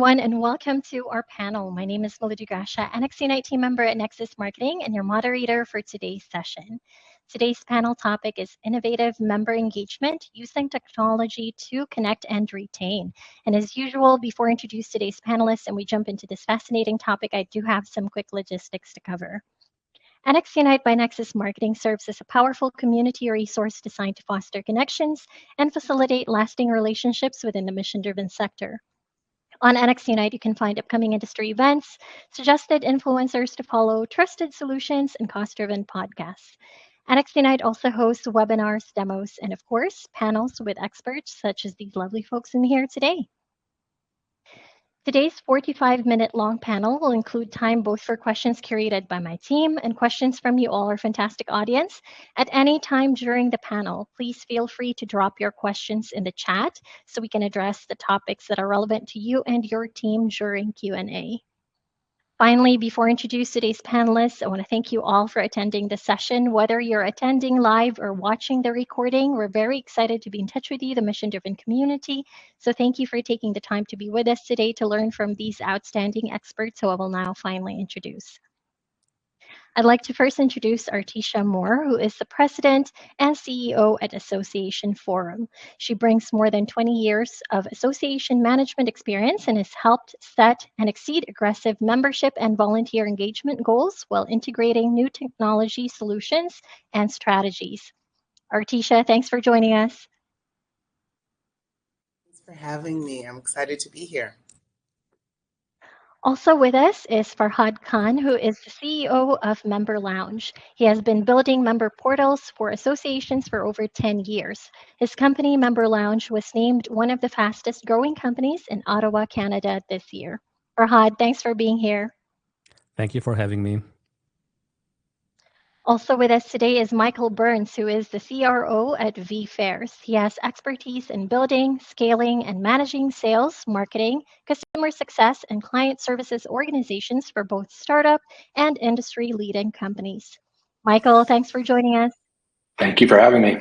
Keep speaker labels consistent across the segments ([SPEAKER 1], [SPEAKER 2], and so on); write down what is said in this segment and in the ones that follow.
[SPEAKER 1] everyone, and welcome to our panel. My name is Melody Gracia, NXUnite team member at Nexus Marketing, and your moderator for today's session. Today's panel topic is innovative member engagement using technology to connect and retain. And as usual, before I introduce today's panelists and we jump into this fascinating topic, I do have some quick logistics to cover. NXUnite by Nexus Marketing serves as a powerful community resource designed to foster connections and facilitate lasting relationships within the mission-driven sector. On NXUnite, you can find upcoming industry events, suggested influencers to follow, trusted solutions, and cost-driven podcasts. NXUnite also hosts webinars, demos, and of course, panels with experts such as these lovely folks in here today. Today's 45-minute long panel will include time both for questions curated by my team and questions from you all, our fantastic audience. At any time during the panel, please feel free to drop your questions in the chat so we can address the topics that are relevant to you and your team during Q&A. Finally, before I introduce today's panelists, I want to thank you all for attending the session. Whether you're attending live or watching the recording, we're very excited to be in touch with you, the mission-driven community. So thank you for taking the time to be with us today to learn from these outstanding experts who I will now finally introduce. I'd like to first introduce Artisha Moore, who is the President and CEO at Association Forum. She brings more than 20 years of association management experience and has helped set and exceed aggressive membership and volunteer engagement goals while integrating new technology solutions and strategies. Artisha, thanks for joining us.
[SPEAKER 2] Thanks for having me. I'm excited to be here.
[SPEAKER 1] Also with us is Farhad Khan, who is the CEO of Member Lounge. He has been building member portals for associations for over 10 years. His company, Member Lounge, was named one of the fastest growing companies in Ottawa, Canada this year. Farhad, thanks for being here.
[SPEAKER 3] Thank you for having me.
[SPEAKER 1] Also with us today is Michael Burns, who is the CRO at vFairs. He has expertise in building, scaling, and managing sales, marketing, customer success, and client services organizations for both startup and industry-leading companies. Michael, thanks for joining us.
[SPEAKER 4] Thank you for having me.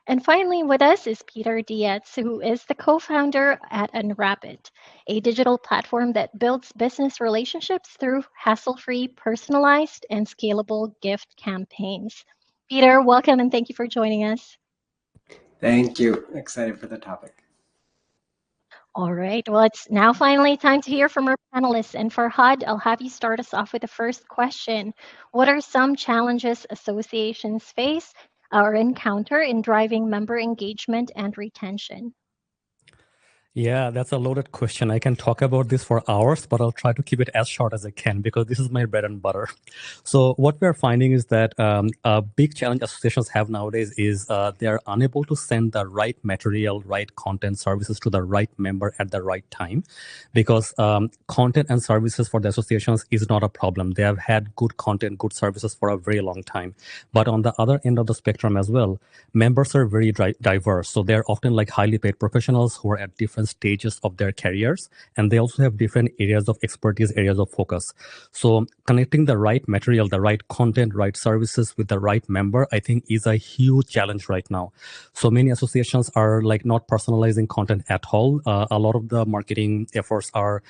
[SPEAKER 1] And finally with us is Peter Dietz, who is the co-founder at Unwrapit, a digital platform that builds business relationships through hassle-free, personalized, and scalable gift campaigns. Peter, welcome and thank you for joining us.
[SPEAKER 5] Thank you. Excited for the topic.
[SPEAKER 1] All right, well, it's now finally time to hear from our panelists. And Farhad, I'll have you start us off with the first question. What are some challenges associations face or encounter in driving member engagement and retention?
[SPEAKER 3] Yeah, that's a loaded question. I can talk about this for hours, but I'll try to keep it as short as I can because this is my bread and butter. So what we're finding is that a big challenge associations have nowadays is they are unable to send the right material, right content, services to the right member at the right time, because content and services for the associations is not a problem. They have had good content, good services for a very long time. But on the other end of the spectrum as well, members are very diverse. So they're often like highly paid professionals who are at different stages of their careers, and they also have different areas of expertise, areas of focus. So connecting the right material, the right content, right services with the right member, I think is a huge challenge right now. So many associations are like not personalizing content at all. A lot of the marketing efforts are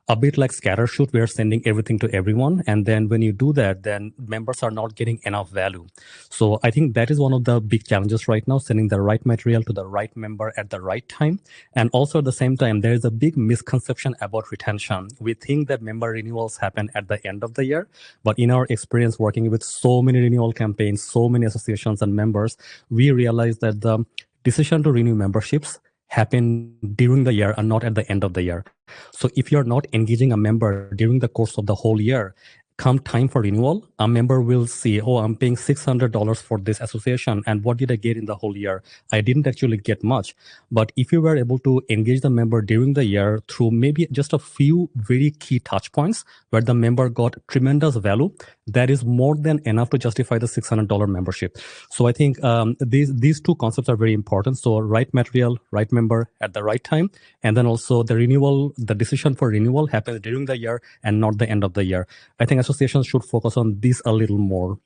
[SPEAKER 3] a bit like scattershot. We are sending everything to everyone. And then when you do that, then members are not getting enough value. So I think that is one of the big challenges right now, sending the right material to the right member at the right time. And also at the same time, there is a big misconception about retention. We think that member renewals happen at the end of the year. But in our experience working with so many renewal campaigns, so many associations and members, we realized that the decision to renew memberships happen during the year and not at the end of the year. So if you're not engaging a member during the course of the whole year, come time for renewal, a member will see, oh, I'm paying $600 for this association. And what did I get in the whole year? I didn't actually get much. But if you were able to engage the member during the year through maybe just a few very key touch points where the member got tremendous value, that is more than enough to justify the $600 membership. So I think these two concepts are very important. So right material, right member at the right time. And then also the renewal, the decision for renewal happens during the year and not the end of the year. I think associations should focus on this a little more.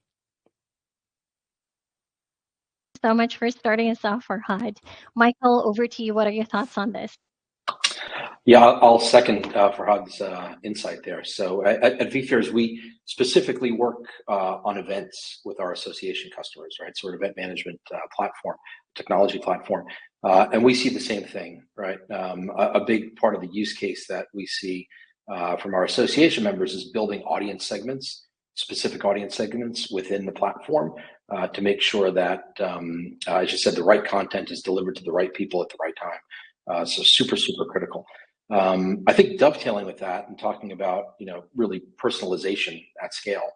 [SPEAKER 1] So much for starting us off, Farhad. Michael, over to you. What are your thoughts on this?
[SPEAKER 4] Yeah, I'll second Farhad's insight there. So at vFairs, we specifically work on events with our association customers, right? So we're an event management platform, technology platform. And we see the same thing, right? A big part of the use case that we see from our association members is building audience segments, specific audience segments within the platform to make sure that, as you said, the right content is delivered to the right people at the right time. So super, super critical. I think dovetailing with that and talking about, really personalization at scale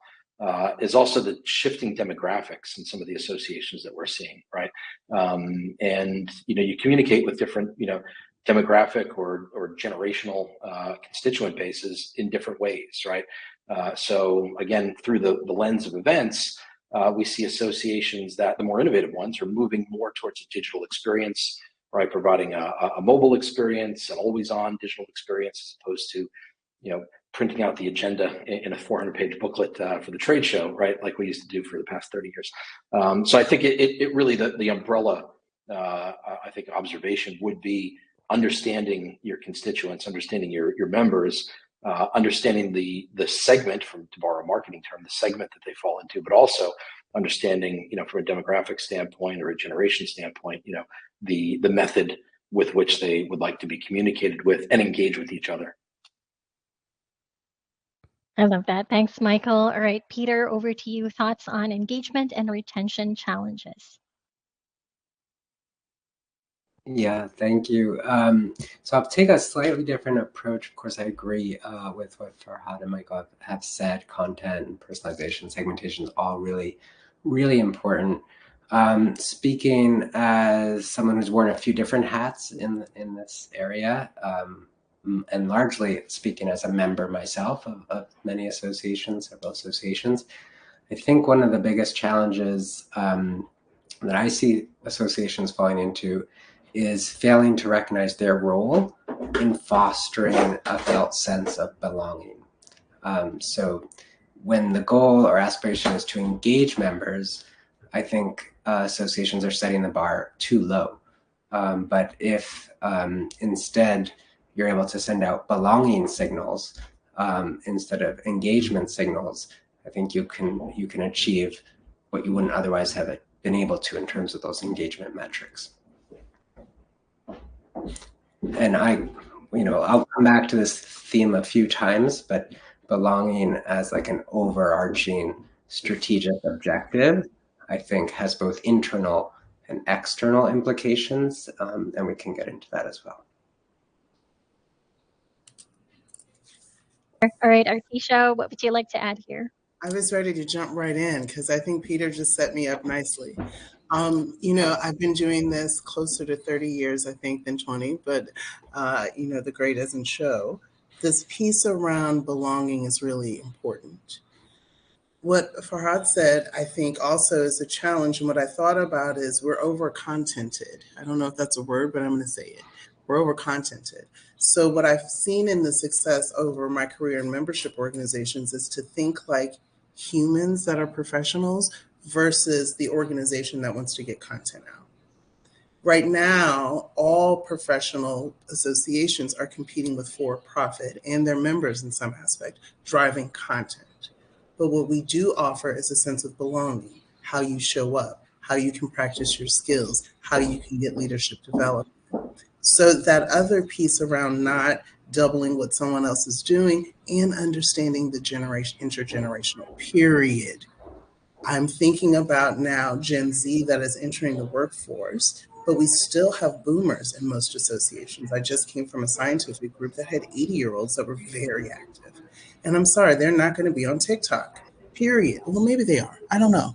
[SPEAKER 4] is also the shifting demographics in some of the associations that we're seeing, right? And, you communicate with different, demographic or generational constituent bases in different ways, right? So again, through the lens of events, we see associations that the more innovative ones are moving more towards a digital experience, right? Providing a mobile experience, an always-on digital experience, as opposed to, printing out the agenda in a 400-page booklet for the trade show, right? Like we used to do for the past 30 years. So I think it really, the umbrella, I think observation would be understanding your constituents, understanding your members, understanding the segment, to borrow a marketing term, the segment that they fall into, but also understanding, from a demographic standpoint or a generation standpoint, the method with which they would like to be communicated with and engage with each other.
[SPEAKER 1] I love that. Thanks, Michael. All right, Peter, over to you. Thoughts on engagement and retention challenges?
[SPEAKER 5] Yeah, thank you. So I'll take a slightly different approach. Of course, I agree with what Farhad and Michael have said. Content, personalization, segmentation is all really, really important. Speaking as someone who's worn a few different hats in this area, and largely speaking as a member myself of many associations, several associations, I think one of the biggest challenges that I see associations falling into is failing to recognize their role in fostering a felt sense of belonging. So when the goal or aspiration is to engage members, I think associations are setting the bar too low. But if instead you're able to send out belonging signals instead of engagement signals, I think you can achieve what you wouldn't otherwise have been able to in terms of those engagement metrics. And I'll come back to this theme a few times, but belonging as like an overarching strategic objective, I think has both internal and external implications, and we can get into that as well.
[SPEAKER 1] All right, Artisha, what would you like to add here?
[SPEAKER 2] I was ready to jump right in because I think Peter just set me up nicely. I've been doing this closer to 30 years, I think, than 20, but, the grade doesn't show. This piece around belonging is really important. What Farhad said, I think, also is a challenge. And what I thought about is we're over-contented. I don't know if that's a word, but I'm going to say it. We're over-contented. So what I've seen in the success over my career in membership organizations is to think like humans that are professionals versus the organization that wants to get content out. Right now, all professional associations are competing with for-profit and their members in some aspect, driving content. But what we do offer is a sense of belonging, how you show up, how you can practice your skills, how you can get leadership development. So that other piece around not doubling what someone else is doing and understanding the intergenerational period. I'm thinking about now Gen Z that is entering the workforce, but we still have boomers in most associations. I just came from a scientific group that had 80-year-olds that were very active. And I'm sorry, they're not going to be on TikTok, period. Well, maybe they are. I don't know.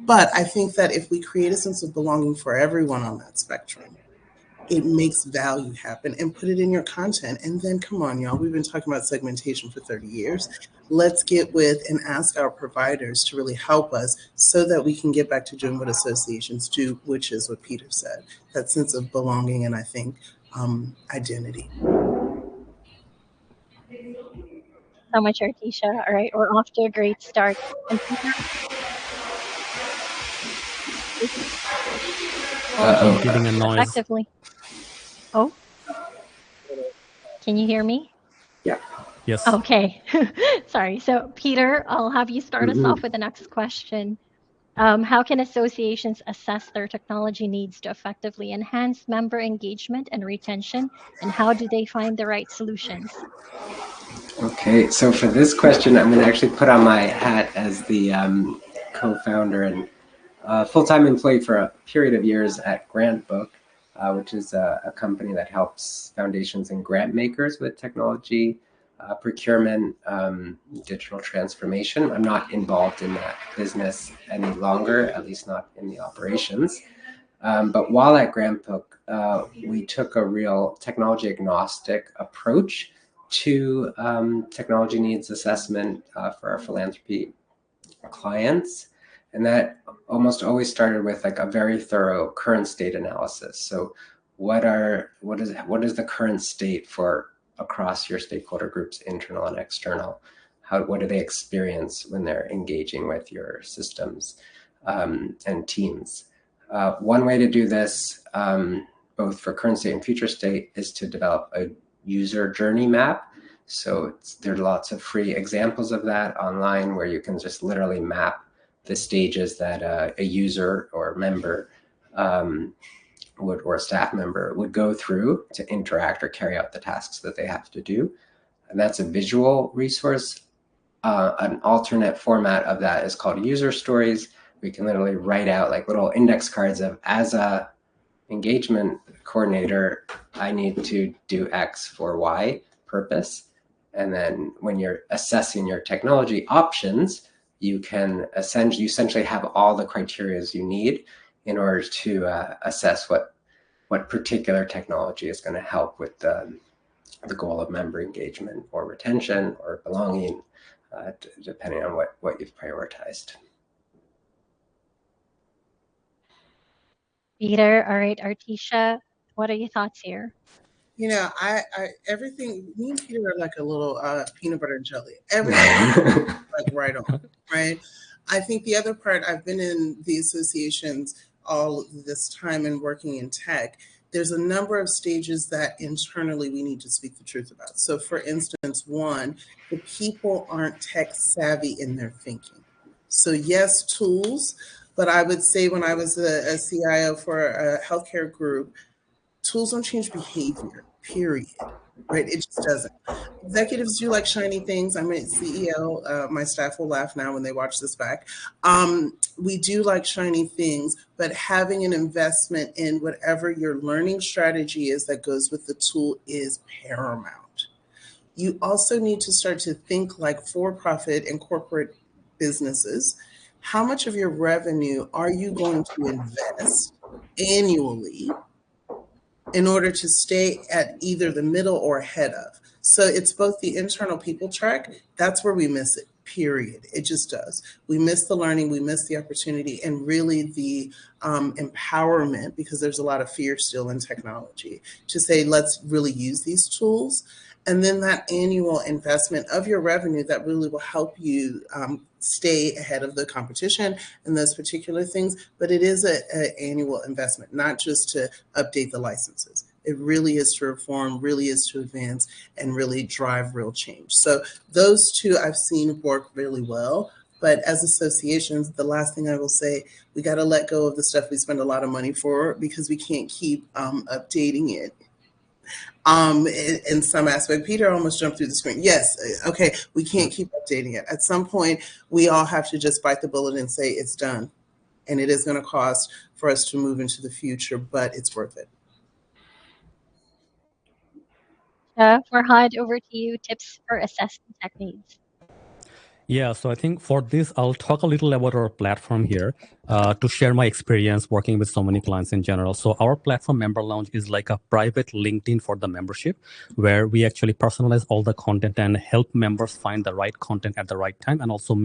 [SPEAKER 2] But I think that if we create a sense of belonging for everyone on that spectrum, it makes value happen, and put it in your content. And then, come on, y'all, we've been talking about segmentation for 30 years. Let's get with and ask our providers to really help us so that we can get back to doing what associations do, which is what Peter said, that sense of belonging and I think identity.
[SPEAKER 1] So much, Artisha. All right, we're off to a great start. And Peter?
[SPEAKER 3] Getting a noise.
[SPEAKER 1] Effectively. Oh. Can you hear me?
[SPEAKER 5] Yeah.
[SPEAKER 3] Yes.
[SPEAKER 1] Okay. Sorry. So, Peter, I'll have you start us off with the next question. How can associations assess their technology needs to effectively enhance member engagement and retention, and how do they find the right solutions?
[SPEAKER 5] Okay, so for this question, I'm going to actually put on my hat as the co-founder and full-time employee for a period of years at GrantBook, which is a company that helps foundations and grant makers with technology, procurement, digital transformation. I'm not involved in that business any longer, at least not in the operations. But while at GrantBook, we took a real technology agnostic approach to technology needs assessment for our philanthropy clients. And that almost always started with like a very thorough current state analysis. So what is the current state for across your stakeholder groups, internal and external? What do they experience when they're engaging with your systems and teams? One way to do this, both for current state and future state, is to develop a user journey map. So there are lots of free examples of that online where you can just literally map the stages that a user or member or a staff member would go through to interact or carry out the tasks that they have to do. And that's a visual resource. An alternate format of that is called user stories. We can literally write out like little index cards of, as a engagement coordinator, I need to do X for Y purpose. And then when you're assessing your technology options, you can essentially have all the criteria you need in order to assess what particular technology is going to help with the goal of member engagement or retention or belonging, depending on what you've prioritized.
[SPEAKER 1] Peter, all right, Artisha, what are your thoughts here?
[SPEAKER 2] You know, I everything, me and Peter are like a little peanut butter and jelly. Everything like right on, right? I think the other part, I've been in the associations all this time and working in tech. There's a number of stages that internally we need to speak the truth about. So for instance, one, the people aren't tech savvy in their thinking. So yes, tools, but I would say when I was a CIO for a healthcare group, tools don't change behavior, period, right? It just doesn't. Executives do like shiny things. I'm a CEO. My staff will laugh now when they watch this back. We do like shiny things, but having an investment in whatever your learning strategy is that goes with the tool is paramount. You also need to start to think like for-profit and corporate businesses. How much of your revenue are you going to invest annually in order to stay at either the middle or ahead of? So it's both the internal people track, that's where we miss it, period. It just does. We miss the learning, we miss the opportunity, and really the empowerment, because there's a lot of fear still in technology, to say, let's really use these tools. And then that annual investment of your revenue that really will help you stay ahead of the competition and those particular things. But it is an annual investment, not just to update the licenses. It really is to reform, really is to advance, and really drive real change. So those two I've seen work really well. But as associations, the last thing I will say, we got to let go of the stuff we spend a lot of money for, because we can't keep updating it. In some aspect. Peter almost jumped through the screen. Yes, okay, we can't keep updating it. At some point, we all have to just bite the bullet and say it's done. And it is going to cost for us to move into the future, but it's worth it.
[SPEAKER 1] Farhad, over to you. Tips for assessing tech needs.
[SPEAKER 3] Yeah, so I think for this, I'll talk a little about our platform here to share my experience working with so many clients in general. So our platform Member Lounge is like a private LinkedIn for the membership, where we actually personalize all the content and help members find the right content at the right time, and also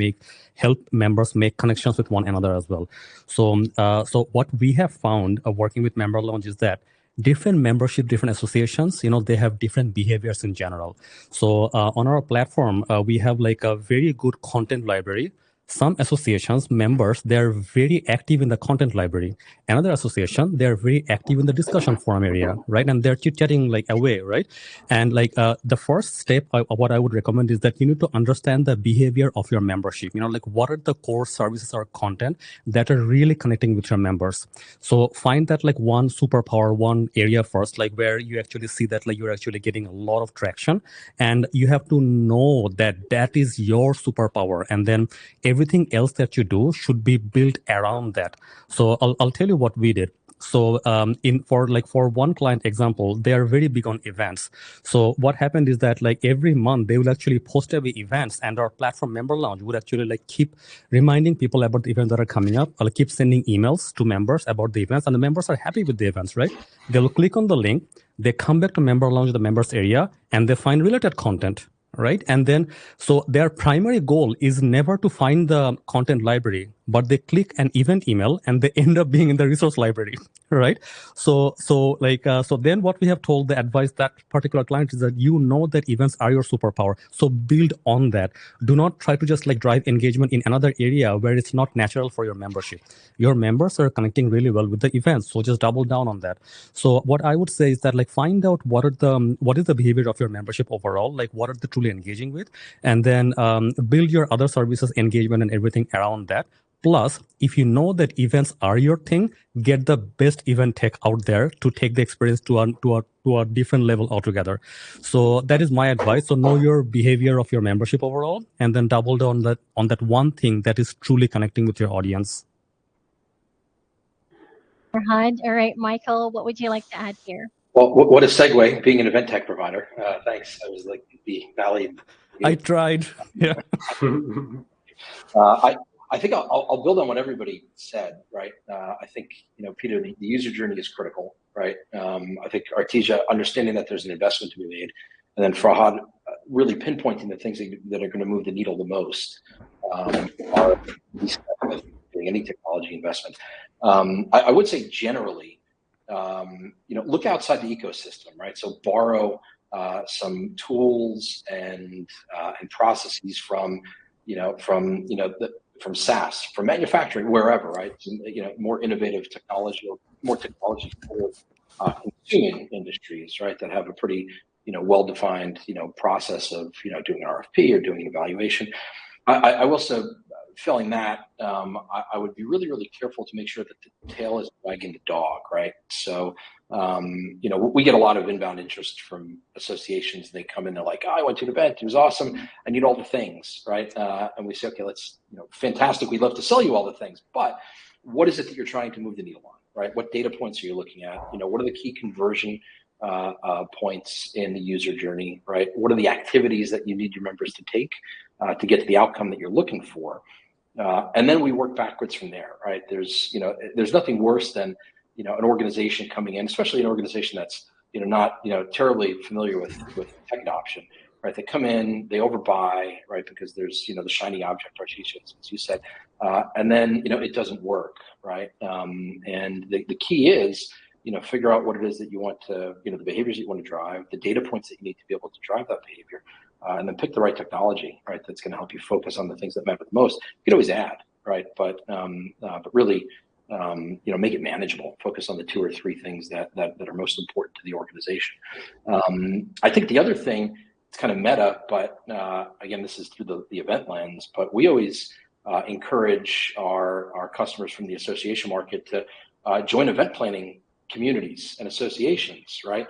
[SPEAKER 3] help members make connections with one another as well. So, so what we have found working with Member Lounge is that different membership, different associations, they have different behaviors in general. So on our platform, we have like a very good content library Some associations, members, they're very active in the content library. Another association, they're very active in the discussion forum area, right? And they're chit-chatting like away, right? And like the first step, what I would recommend is that you need to understand the behavior of your membership. You know, like what are the core services or content that are really connecting with your members? So find that like one superpower, one area first, like where you actually see that like you're actually getting a lot of traction, and you have to know that that is your superpower. And then everything else that you do should be built around that. So I'll tell you what we did. So for one client example, they are very big on events. So what happened is that like every month they will actually post away events, and our platform member lounge would actually like keep reminding people about the events that are coming up. I'll keep sending emails to members about the events, and the members are happy with the events, right? They will click on the link, they come back to member lounge, the members area, and they find related content, right? And then, so their primary goal is never to find the content library, but they click an event email and they end up being in the resource library, right? So then what we have told the advice that particular client is that you know that events are your superpower. So build on that. Do not try to just like drive engagement in another area where it's not natural for your membership. Your members are connecting really well with the events. So just double down on that. So what I would say is that like find out what is the behavior of your membership overall, like what are they truly engaging with, and then build your other services engagement and everything around that. Plus, if you know that events are your thing, get the best event tech out there to take the experience to a different level altogether. So that is my advice. So know your behavior of your membership overall, and then double down on that one thing that is truly connecting with your audience.
[SPEAKER 1] Farhad. All right, Michael, what would you like to add here?
[SPEAKER 4] Well, what a segue, being an event tech provider. Thanks. I was like the Valley.
[SPEAKER 3] I tried. Yeah.
[SPEAKER 4] I think I'll build on what everybody said, right? I think, Peter, the user journey is critical, right? I think Artesia, understanding that there's an investment to be made, and then Farhad really pinpointing the things that are going to move the needle the most are these doing any technology investment. I would say generally, look outside the ecosystem, right? So borrow some tools and processes from SaaS, from manufacturing, wherever, right? More innovative technology, or more technology for consuming industries, right? That have a pretty well-defined process of doing an RFP or doing an evaluation. I will say, failing that, I would be really, really careful to make sure that the tail is wagging the dog, right? So, we get a lot of inbound interest from associations. They come in, they're like, I went to an event, it was awesome, I need all the things, right? And we say, okay, let's, fantastic, we'd love to sell you all the things, but what is it that you're trying to move the needle on, right? What data points are you looking at? What are the key conversion points in the user journey, right? What are the activities that you need your members to take to get to the outcome that you're looking for? And then we work backwards from there, right? There's nothing worse than, an organization coming in, especially an organization that's, not, terribly familiar with tech adoption, right? They come in, they overbuy, right? Because there's, the shiny object, Artesia, as you said, and then, it doesn't work, right? And the key is, figure out what it is that you want to, the behaviors that you want to drive, the data points that you need to be able to drive that behavior, and then pick the right technology, right? That's going to help you focus on the things that matter the most. You can always add, right? But really, make it manageable. Focus on the 2 or 3 things that are most important to the organization. I think the other thing, it's kind of meta, but again, this is through the event lens, but we always encourage our customers from the association market to join event planning communities and associations, right?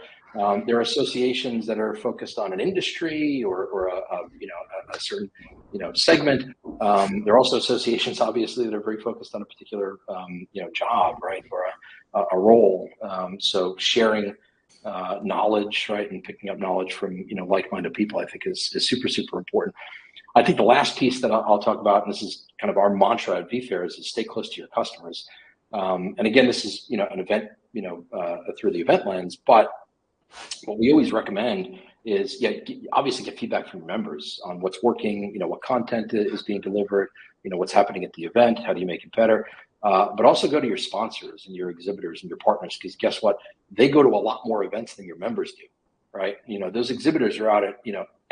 [SPEAKER 4] There are associations that are focused on an industry or a certain segment. There are also associations, obviously, that are very focused on a particular job, right, or a role. So sharing knowledge, right, and picking up knowledge from like-minded people, I think is super, super important. I think the last piece that I'll talk about, and this is kind of our mantra at vFairs, is stay close to your customers. And again, this is an event through the event lens, but what we always recommend is, obviously get feedback from your members on what's working, what content is being delivered, what's happening at the event, how do you make it better, but also go to your sponsors and your exhibitors and your partners, because guess what? They go to a lot more events than your members do, right? Those exhibitors are out at,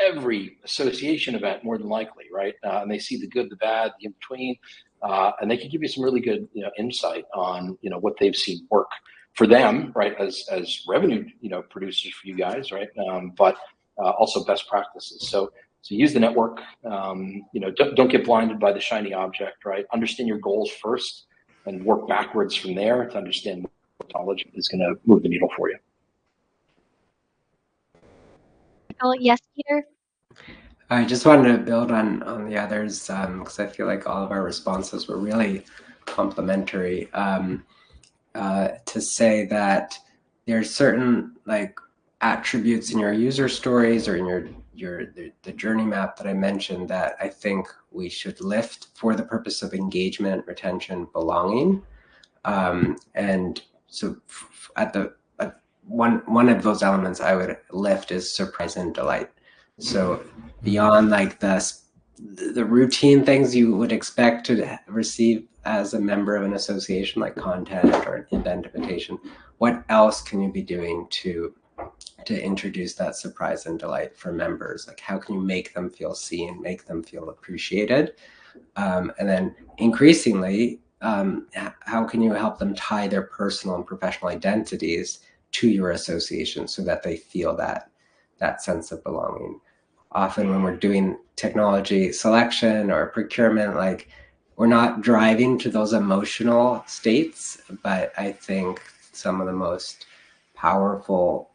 [SPEAKER 4] every association event more than likely, right? And they see the good, the bad, the in between, and they can give you some really good, insight on, what they've seen work for them, right? As revenue, producers for you guys, right? But also best practices. So use the network. Don't get blinded by the shiny object, right? Understand your goals first, and work backwards from there to understand what technology is going to move the needle for you.
[SPEAKER 1] Yes, Peter?
[SPEAKER 5] I just wanted to build on the others because I feel like all of our responses were really complementary. To say that there's certain attributes in your user stories or in the journey map that I mentioned that I think we should lift for the purpose of engagement, retention, belonging. And so one of those elements I would lift is surprise and delight. So beyond the routine things you would expect to receive as a member of an association, like content or an event invitation, what else can you be doing to introduce that surprise and delight for members? Like, how can you make them feel seen, make them feel appreciated? And then increasingly, how can you help them tie their personal and professional identities to your association so that they feel that sense of belonging? Often when we're doing technology selection or procurement, we're not driving to those emotional states, but I think some of the most powerful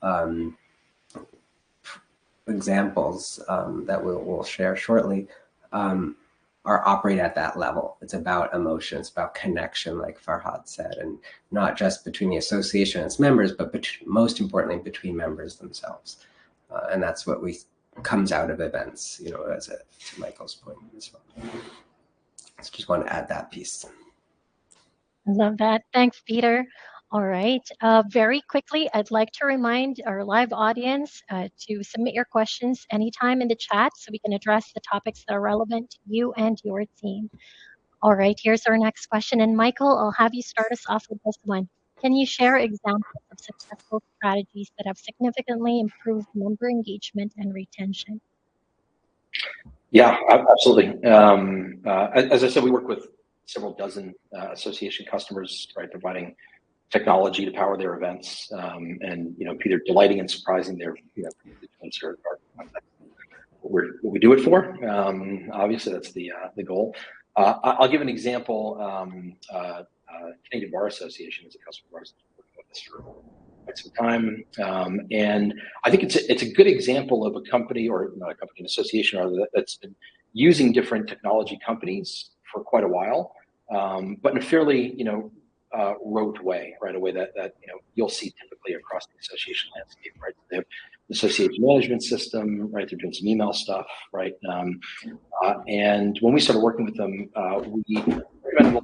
[SPEAKER 5] examples that we'll share shortly are operate at that level. It's about emotion, it's about connection, like Farhad said, and not just between the association and its members, but most importantly, between members themselves. And that's what comes out of events, to Michael's point as well. So just want to add that piece.
[SPEAKER 1] I love that. Thanks, Peter. All right. Very quickly, I'd like to remind our live audience to submit your questions anytime in the chat so we can address the topics that are relevant to you and your team. All right, here's our next question. And Michael, I'll have you start us off with this one. Can you share examples of successful strategies that have significantly improved member engagement and retention?
[SPEAKER 4] Yeah, absolutely. As I said, we work with several dozen association customers, right, providing technology to power their events, and Peter, delighting and surprising their constituents are what we do it for. Obviously, that's the goal. I'll give an example. Canadian Bar Association is a customer of ours working with us for quite some time, and I think it's a good example of a company, or not a company, an association, rather, that's been using different technology companies for quite a while, but in a fairly rote way, right? A way that you'll see typically across the association landscape, right? They have the association management system, right? They're doing some email stuff, right? And when we started working with them, we recommended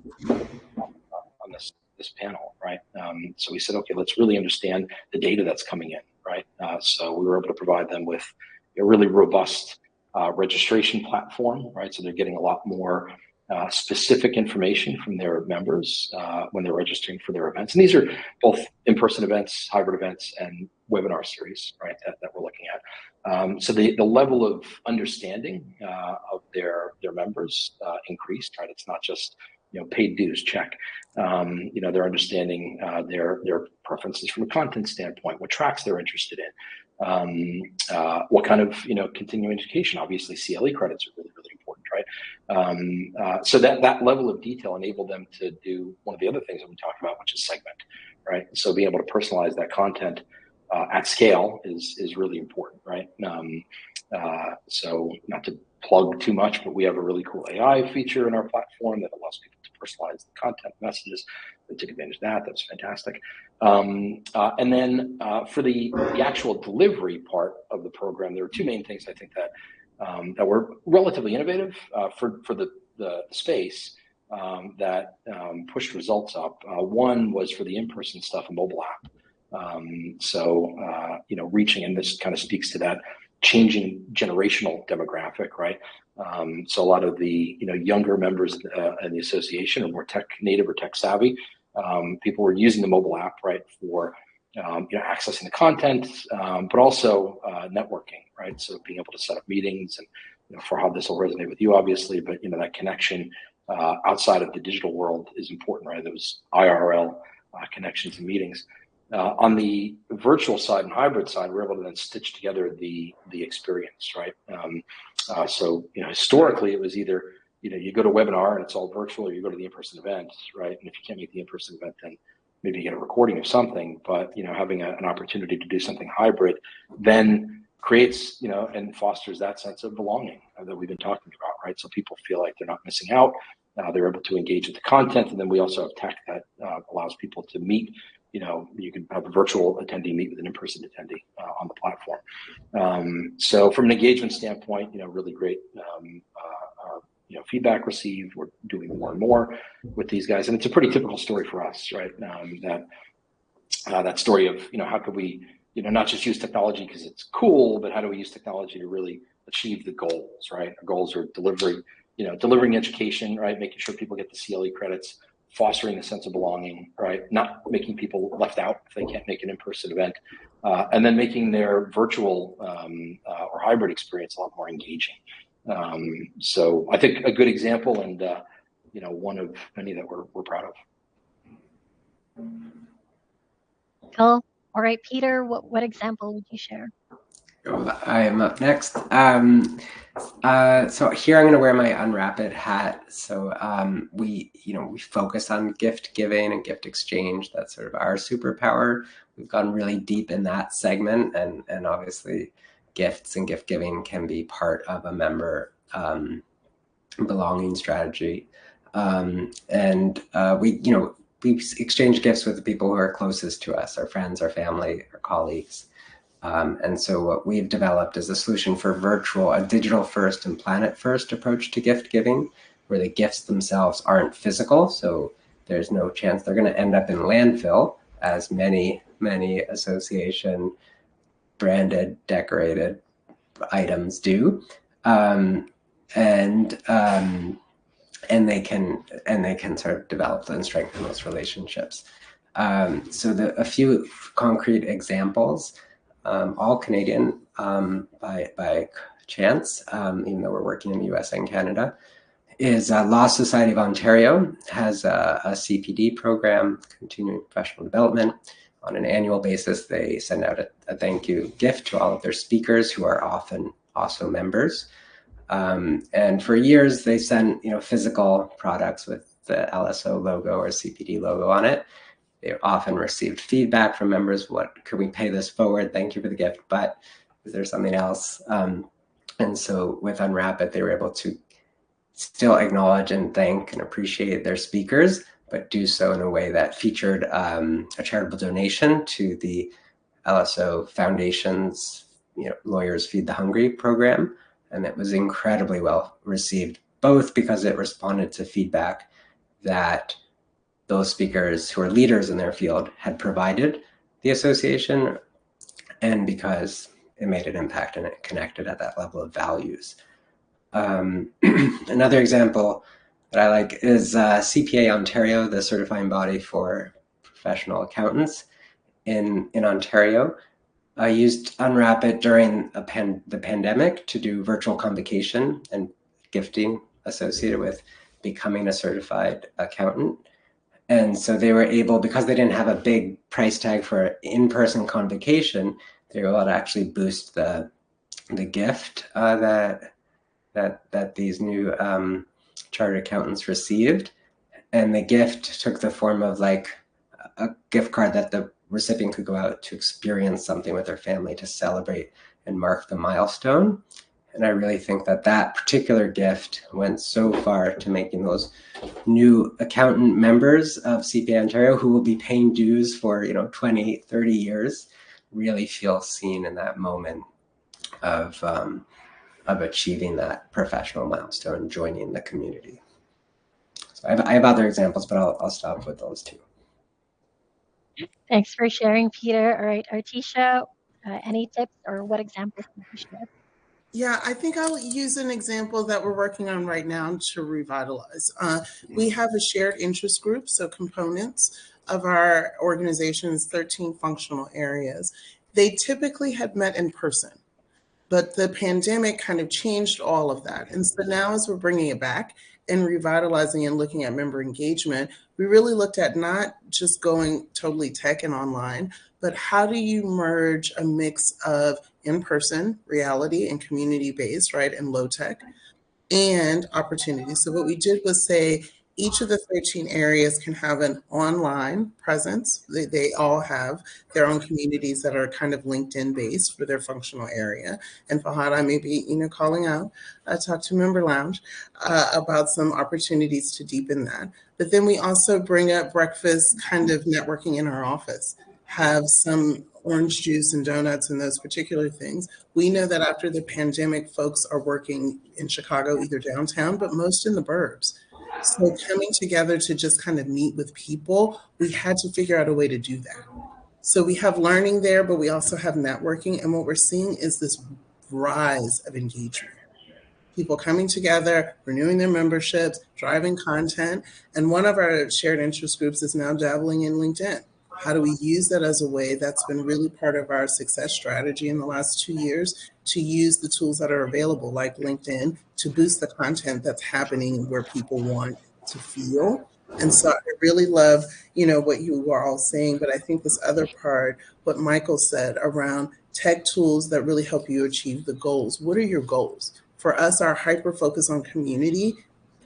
[SPEAKER 4] on this panel, right? So we said, okay, let's really understand the data that's coming in, right? So we were able to provide them with a really robust registration platform, right? So they're getting a lot more specific information from their members when they're registering for their events. And these are both in-person events, hybrid events, and webinar series, right, that we're looking at. So the level of understanding of their members increased, right? It's not just paid dues, check. They're understanding their preferences from a content standpoint, what tracks they're interested in, what kind of continuing education. Obviously, CLE credits are really, really important, right? So that level of detail enabled them to do one of the other things that we talked about, which is segment, right? So being able to personalize that content at scale is really important, right? So not to plug too much, but we have a really cool AI feature in our platform that allows people to personalize the content messages. We took advantage of that. That was fantastic. And then for the actual delivery part of the program, there were two main things I think that were relatively innovative for the space that pushed results up. One was for the in-person stuff, a mobile app. Reaching, and this kind of speaks to that changing generational demographic, right? So a lot of the younger members in the association are more tech native or tech savvy. People were using the mobile app, right, for accessing the content, but also networking, right? So being able to set up meetings, and Farhad, this will resonate with you obviously, but that connection outside of the digital world is important, right? Those IRL connections and meetings. On the virtual side and hybrid side, we're able to then stitch together the experience, right? So historically, it was either you go to a webinar and it's all virtual, or you go to the in-person event, right? And if you can't make the in-person event, then maybe you get a recording of something. But having an opportunity to do something hybrid then creates and fosters that sense of belonging that we've been talking about, right? So people feel like they're not missing out. They're able to engage with the content, and then we also have tech that allows people to meet. You can have a virtual attendee meet with an in-person attendee on the platform. So from an engagement standpoint, really great feedback received. We're doing more and more with these guys, and it's a pretty typical story for us, right? That story of how could we not just use technology because it's cool, but how do we use technology to really achieve the goals, right? Our goals are delivering education, right? Making sure people get the CLE credits, fostering a sense of belonging, right? Not making people left out if they can't make an in-person event, and then making their virtual or hybrid experience a lot more engaging. So I think a good example, and one of many that we're proud of.
[SPEAKER 1] Cool. All right, Peter, what example would you share?
[SPEAKER 5] I am up next. So here I'm going to wear my Unwrapit hat. So we focus on gift giving and gift exchange. That's sort of our superpower. We've gone really deep in that segment, and obviously gifts and gift giving can be part of a member belonging strategy. And we exchange gifts with the people who are closest to us, our friends, our family, our colleagues. And so what we've developed is a solution for a digital first and planet first approach to gift giving, where the gifts themselves aren't physical. So there's no chance they're going to end up in landfill, as many association branded, decorated items do. And they can sort of develop and strengthen those relationships. So a few concrete examples, all Canadian by chance, even though we're working in the US and Canada, is Law Society of Ontario has a CPD program, continuing professional development. On an annual basis, they send out a thank you gift to all of their speakers, who are often also members. And for years, they sent physical products with the LSO logo or CPD logo on it. They often received feedback from members. What could we pay this forward? Thank you for the gift, but is there something else? And so with Unwrapit, they were able to still acknowledge and thank and appreciate their speakers, but do so in a way that featured a charitable donation to the LSO Foundation's Lawyers Feed the Hungry program. And it was incredibly well received, both because it responded to feedback that those speakers who are leaders in their field had provided the association, and because it made an impact and it connected at that level of values. Another example that I like is CPA Ontario, the certifying body for professional accountants in Ontario. I used Unwrapit during the pandemic to do virtual convocation and gifting associated with becoming a certified accountant. And so they were able, because they didn't have a big price tag for in-person convocation, they were able to actually boost the gift that these new chartered accountants received. And the gift took the form of like a gift card that the recipient could go out to experience something with their family to celebrate and mark the milestone. And I really think that particular gift went so far to making those new accountant members of CPA Ontario, who will be paying dues for 20, 30 years, really feel seen in that moment of achieving that professional milestone, joining the community. So I have other examples, but I'll stop with those two.
[SPEAKER 1] Thanks for sharing, Peter. All right, Artisha, any tips or what examples can you share?
[SPEAKER 2] Yeah, I think I'll use an example that we're working on right now to revitalize. We have a shared interest group, so components of our organization's 13 functional areas, they typically had met in person. But the pandemic kind of changed all of that. And so now, as we're bringing it back and revitalizing and looking at member engagement, we really looked at not just going totally tech and online, but how do you merge a mix of in-person reality and community-based, right, and low tech, and opportunities. So what we did was say each of the 13 areas can have an online presence. They all have their own communities that are kind of LinkedIn based for their functional area. And Fahad, I may be, calling out, talk to Member Lounge about some opportunities to deepen that. But then we also bring up breakfast kind of networking in our office, have some orange juice and donuts and those particular things. We know that after the pandemic, folks are working in Chicago, either downtown, but most in the burbs. So coming together to just kind of meet with people, we had to figure out a way to do that. So we have learning there, but we also have networking. And what we're seeing is this rise of engagement. People coming together, renewing their memberships, driving content. And one of our shared interest groups is now dabbling in LinkedIn. How do we use that as a way that's been really part of our success strategy in the last 2 years, to use the tools that are available like LinkedIn to boost the content that's happening where people want to feel. And so I really love, what you were all saying, but I think this other part, what Michael said around tech tools that really help you achieve the goals. What are your goals? For us, our hyper focus on community,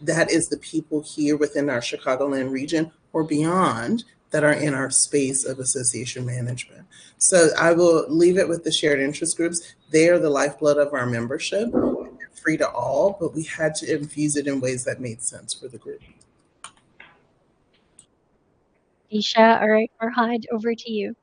[SPEAKER 2] that is the people here within our Chicagoland region or beyond that are in our space of association management. So I will leave it with the shared interest groups. They are the lifeblood of our membership. They're free to all, but we had to infuse it in ways that made sense for the group.
[SPEAKER 1] Isha, all right, Farhad, over to you.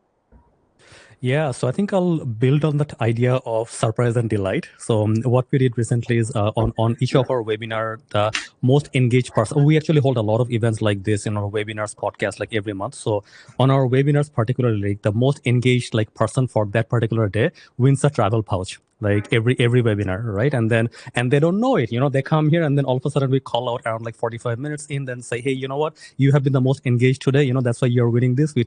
[SPEAKER 3] Yeah, so I think I'll build on that idea of surprise and delight. So what we did recently is on each of our webinar, the most engaged person, we actually hold a lot of events like this in our webinars podcast like every month. So on our webinars, particularly the most engaged person for that particular day wins a travel pouch. Like every webinar, right? And they don't know it, they come here and then all of a sudden we call out around 45 minutes in, then say, hey, you know what, you have been the most engaged today, that's why you're winning this. We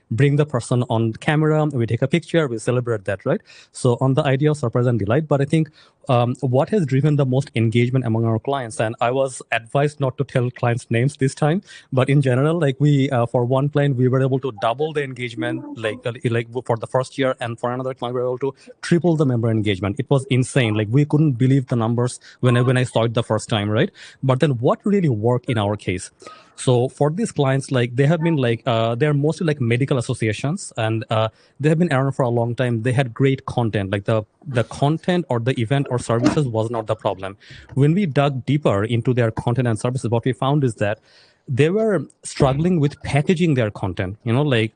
[SPEAKER 3] bring the person on camera, we take a picture, we celebrate that, right? So on the idea of surprise and delight, but I think what has driven the most engagement among our clients, and I was advised not to tell clients names this time, but in general, we for one client we were able to double the engagement for the first year, and for another client we were able to triple the member engagement. It was insane. We couldn't believe the numbers when I saw it the first time, right? But then what really worked in our case? So for these clients, they have been they're mostly medical associations, and they have been around for a long time. They had great content, the content or the event or services was not the problem. When we dug deeper into their content and services, what we found is that they were struggling with packaging their content.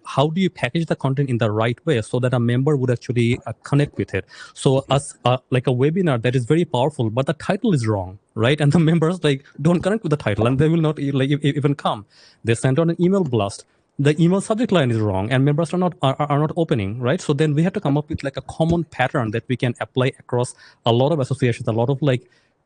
[SPEAKER 3] How do you package the content in the right way so that a member would actually connect with it? So as a webinar that is very powerful, but the title is wrong, right? And the members don't connect with the title, and they will not even come. They send out an email blast. The email subject line is wrong, and members are not opening, right? So then we have to come up with a common pattern that we can apply across a lot of associations, a lot of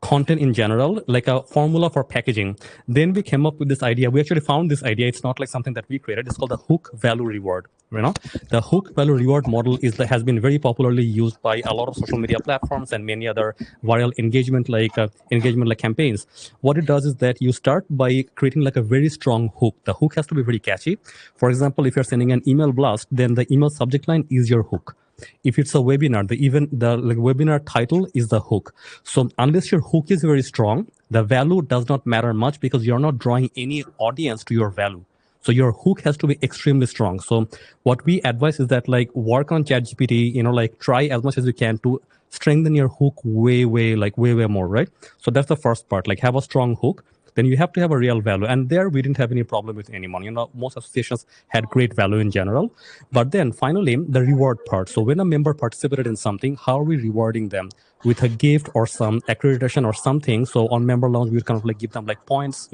[SPEAKER 3] content in general, a formula for packaging. Then we came up with this idea. We actually found this idea. It's not something that we created. It's called the hook value reward. The hook value reward model has been very popularly used by a lot of social media platforms and many other viral engagement campaigns. What it does is that you start by creating a very strong hook. The hook has to be very catchy. For example, if you're sending an email blast, then the email subject line is your hook. If it's a webinar, the webinar title is the hook. So unless your hook is very strong, the value does not matter much because you're not drawing any audience to your value. So your hook has to be extremely strong. So what we advise is that work on ChatGPT, try as much as you can to strengthen your hook way more, right? So that's the first part, have a strong hook. Then you have to have a real value. And there we didn't have any problem with anyone. Most associations had great value in general. But then finally, the reward part. So when a member participated in something, how are we rewarding them? With a gift or some accreditation or something. So on Member Lounge, we would kind of give them points,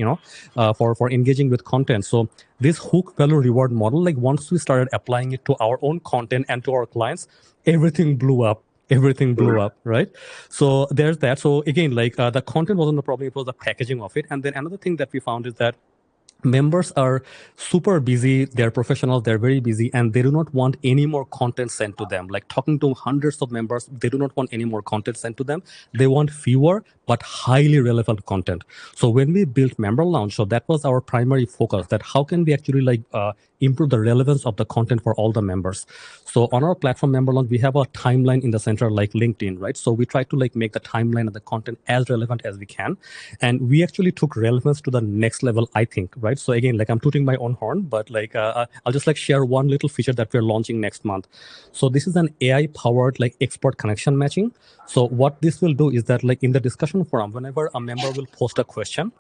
[SPEAKER 3] for engaging with content. So this hook value reward model, once we started applying it to our own content and to our clients, everything blew up. Right? So there's that. So again, the content wasn't the problem, it was the packaging of it. And then another thing that we found is that members are super busy, they're professionals, they're very busy, and they do not want any more content sent to them. Like talking to hundreds of members, they do not want any more content sent to them. They want fewer but highly relevant content. So when we built Member Launch, so that was our primary focus, that how can we actually like improve the relevance of the content for all the members. So on our platform Member Launch, we have a timeline in the center like LinkedIn, right? So we try to like make the timeline of the content as relevant as we can. And we actually took relevance to the next level, I think, right? So again, like I'm tooting my own horn, but like I'll just like share one little feature that we're launching next month. So this is an AI powered like expert connection matching. So what this will do is that like in the discussion forum, whenever a member will post a question,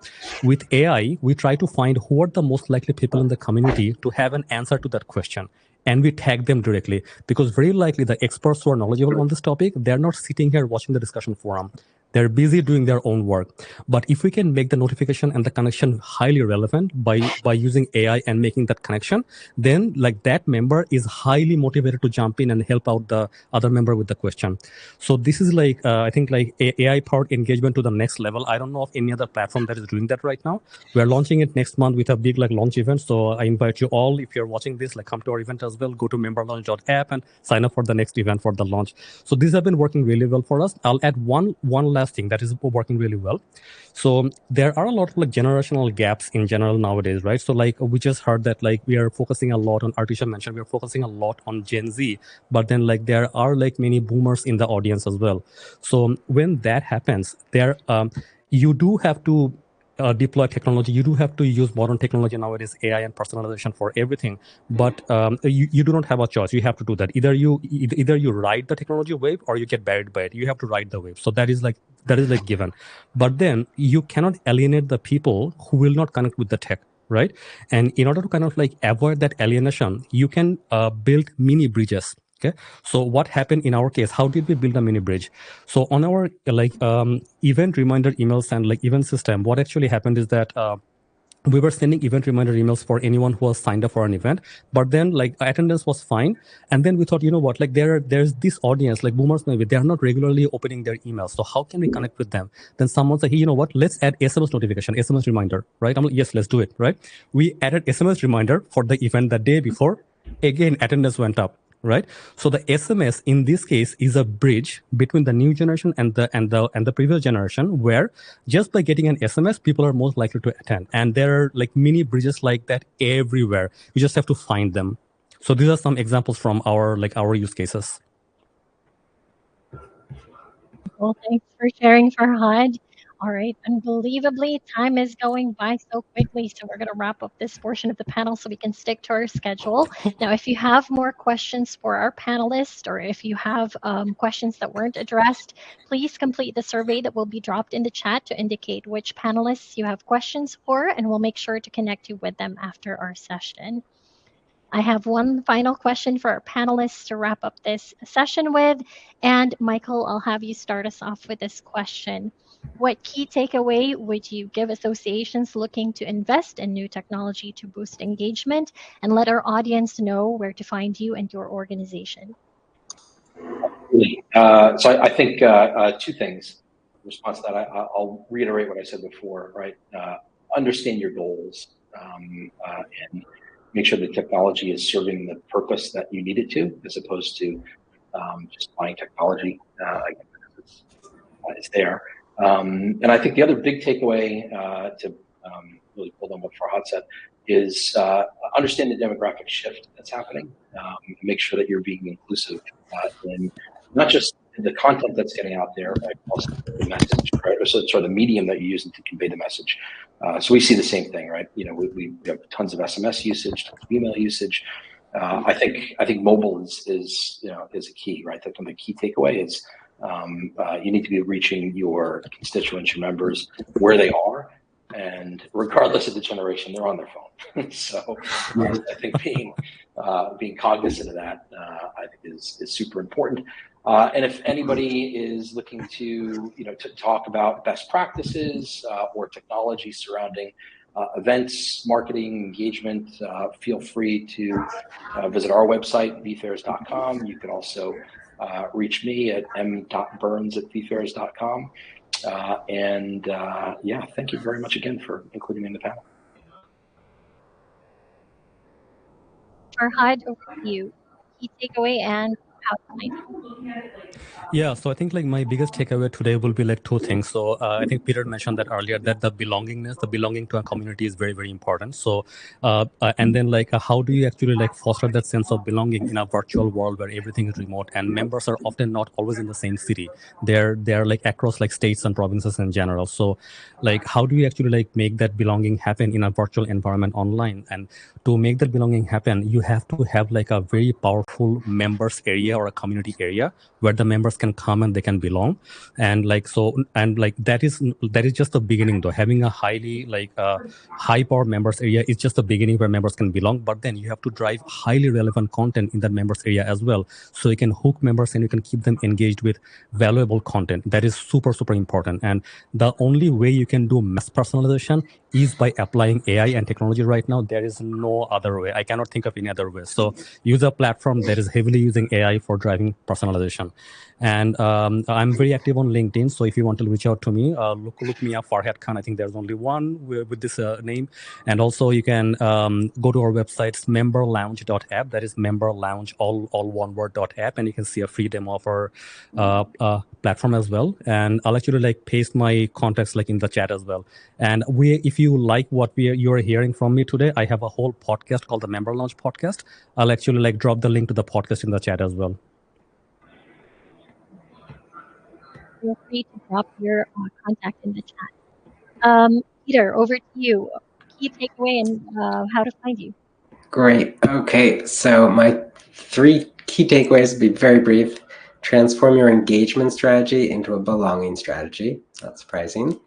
[SPEAKER 3] with AI, we try to find who are the most likely people in the community to have an answer to that question. And we tag them directly, because very likely the experts who are knowledgeable on this topic, they're not sitting here watching the discussion forum. They're busy doing their own work. But if we can make the notification and the connection highly relevant by using AI and making that connection, then like that member is highly motivated to jump in and help out the other member with the question. So this is like, I think like AI powered engagement to the next level. I don't know of any other platform that is doing that right now. We're launching it next month with a big like launch event. So I invite you all, if you're watching this, like come to our event as well, go to memberlaunch.app and sign up for the next event for the launch. So these have been working really well for us. I'll add one last thing that is working really well. So there are a lot of like generational gaps in general nowadays, right? So like we just heard that like we are focusing a lot on, Artisha mentioned, we are focusing a lot on Gen Z, but then like there are like many boomers in the audience as well. So when that happens, there you do have to deploy technology. You do have to use modern technology nowadays, AI and personalization for everything. But you do not have a choice. You have to do that. Either you ride the technology wave or you get buried by it. You have to ride the wave. So that is like given. But then you cannot alienate the people who will not connect with the tech, right? And in order to kind of like avoid that alienation, you can build mini bridges. Okay. So what happened in our case? How did we build a mini bridge? So on our like event reminder emails and like event system, what actually happened is that we were sending event reminder emails for anyone who was signed up for an event, but then like attendance was fine. And then we thought, you know what, like there's this audience, like boomers maybe, they're not regularly opening their emails. So how can we connect with them? Then someone said, hey, you know what, let's add SMS notification, SMS reminder, right? I'm like, yes, let's do it, right? We added SMS reminder for the event the day before. Again, attendance went up. Right. So the SMS in this case is a bridge between the new generation and the previous generation, where just by getting an SMS, people are most likely to attend. And there are like mini bridges like that everywhere. You just have to find them. So these are some examples from our use cases.
[SPEAKER 1] Well, thanks for sharing, Farhad. All right, unbelievably, time is going by so quickly, so we're going to wrap up this portion of the panel so we can stick to our schedule. Now, if you have more questions for our panelists, or if you have questions that weren't addressed, please complete the survey that will be dropped in the chat to indicate which panelists you have questions for, and we'll make sure to connect you with them after our session. I have one final question for our panelists to wrap up this session with. And Michael, I'll have you start us off with this question. What key takeaway would you give associations looking to invest in new technology to boost engagement, and let our audience know where to find you and your organization?
[SPEAKER 4] So I think two things in response to that. I'll reiterate what I said before, right? Understand your goals and make sure the technology is serving the purpose that you need it to, as opposed to just buying technology it's there. And I think the other big takeaway to really build on what Farhad said is understand the demographic shift that's happening. Make sure that you're being inclusive in not just the content that's getting out there, but also the message, right? So sort of the medium that you're using to convey the message. So we see the same thing, right? You know, we have tons of SMS usage, tons of email usage. I think mobile is a key, right? That's one of the key takeaway is you need to be reaching your constituents, your members, where they are, and regardless of the generation, they're on their phone. So I think being cognizant of that, I think is super important. And if anybody is looking to talk about best practices or technology surrounding events, marketing, engagement, feel free to visit our website, vFairs.com. You can also reach me at m.burns@vFairs.com. Yeah, thank you very much again for including me in the panel.
[SPEAKER 1] Farhad, over to you. Key takeaway and how to find it.
[SPEAKER 3] Yeah, so I think like my biggest takeaway today will be like two things. So I think Peter mentioned that earlier that the belonging to a community is very, very important. So and then like how do you actually like foster that sense of belonging in a virtual world where everything is remote and members are often not always in the same city. They're like across like states and provinces in general. So like how do you actually like make that belonging happen in a virtual environment online? And to make that belonging happen, you have to have like a very powerful members area or a community area where the members can come and they can belong. And like so and like that is just the beginning though. Having a highly like high power members area is just the beginning where members can belong, but then you have to drive highly relevant content in that members area as well, so you can hook members and you can keep them engaged with valuable content. That is super, super important. And the only way you can do mass personalization is by applying AI and technology right now. There is no other way. I cannot think of any other way. So use a platform that is heavily using AI for driving personalization. And I'm very active on LinkedIn. So if you want to reach out to me, look me up, Farhad Khan. I think there's only one with this name. And also you can go to our website, memberlounge.app. That is memberlounge, all one word, .app. And you can see a free demo of our platform as well. And I'll actually like paste my contacts like in the chat as well. And if you like what you're hearing from me today, I have a whole podcast called the Member Lounge Podcast. I'll actually like drop the link to the podcast in the chat as well.
[SPEAKER 1] Feel free to drop your contact in the chat. Peter, over to you. Key takeaway and how to find you.
[SPEAKER 5] Great. Okay, so my 3 key takeaways will be very brief. Transform your engagement strategy into a belonging strategy. Not surprising.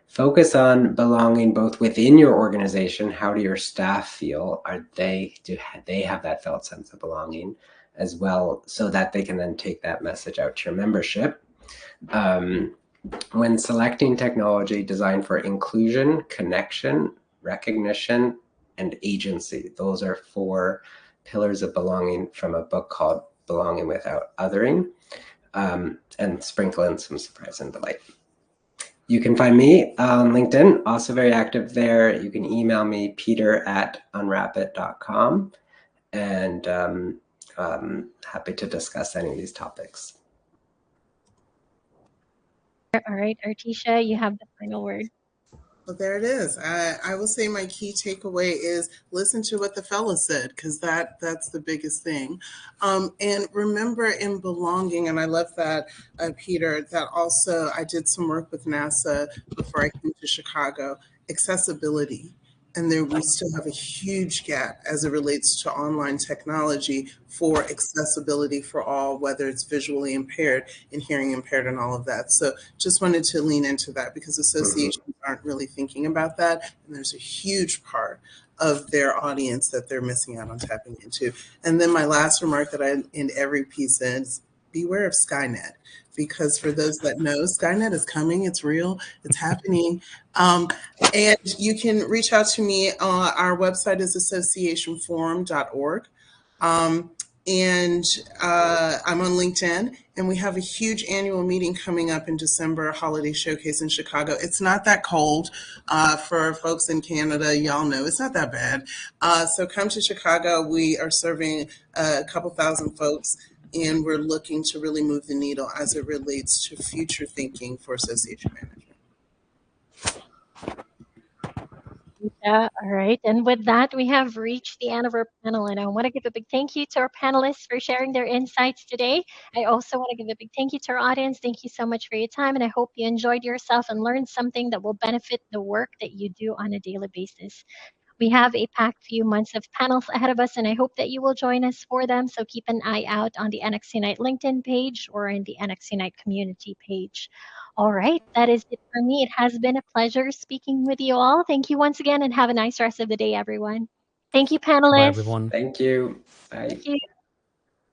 [SPEAKER 5] Focus on belonging both within your organization. How do your staff feel? Do they have that felt sense of belonging as well, so that they can then take that message out to your membership? When selecting technology, design for inclusion, connection, recognition, and agency. Those are 4 pillars of belonging from a book called Belonging Without Othering, and sprinkle in some surprise and delight. You can find me on LinkedIn, also very active there. You can email me, peter@unwrapit.com, and happy to discuss any of these topics.
[SPEAKER 1] All right, Artisha, you have the final word.
[SPEAKER 2] Well, there it is. I will say my key takeaway is listen to what the fella said, because that's the biggest thing. And remember, in belonging, and I love that, Peter, that also I did some work with NASA before I came to Chicago, accessibility. And there we still have a huge gap as it relates to online technology for accessibility for all, whether it's visually impaired and hearing impaired and all of that. So just wanted to lean into that because associations aren't really thinking about that. And there's a huge part of their audience that they're missing out on tapping into. And then my last remark that I end every piece is beware of Skynet. Because for those that know, Skynet is coming. It's real. It's happening. And you can reach out to me. Our website is associationforum.org. And I'm on LinkedIn. And we have a huge annual meeting coming up in December, a holiday showcase in Chicago. It's not that cold for folks in Canada. Y'all know it's not that bad. So come to Chicago. We are serving a couple thousand folks. And we're looking to really move the needle as it relates to future thinking for association management.
[SPEAKER 1] Yeah, all right. And with that, we have reached the end of our panel. And I want to give a big thank you to our panelists for sharing their insights today. I also want to give a big thank you to our audience. Thank you so much for your time. And I hope you enjoyed yourself and learned something that will benefit the work that you do on a daily basis. We have a packed few months of panels ahead of us, and I hope that you will join us for them. So keep an eye out on the NXUnite LinkedIn page or in the NXUnite community page. All right, that is it for me. It has been a pleasure speaking with you all. Thank you once again, and have a nice rest of the day, everyone. Thank you, panelists.
[SPEAKER 3] Bye, everyone.
[SPEAKER 5] Thank you. Bye.
[SPEAKER 1] Thank you.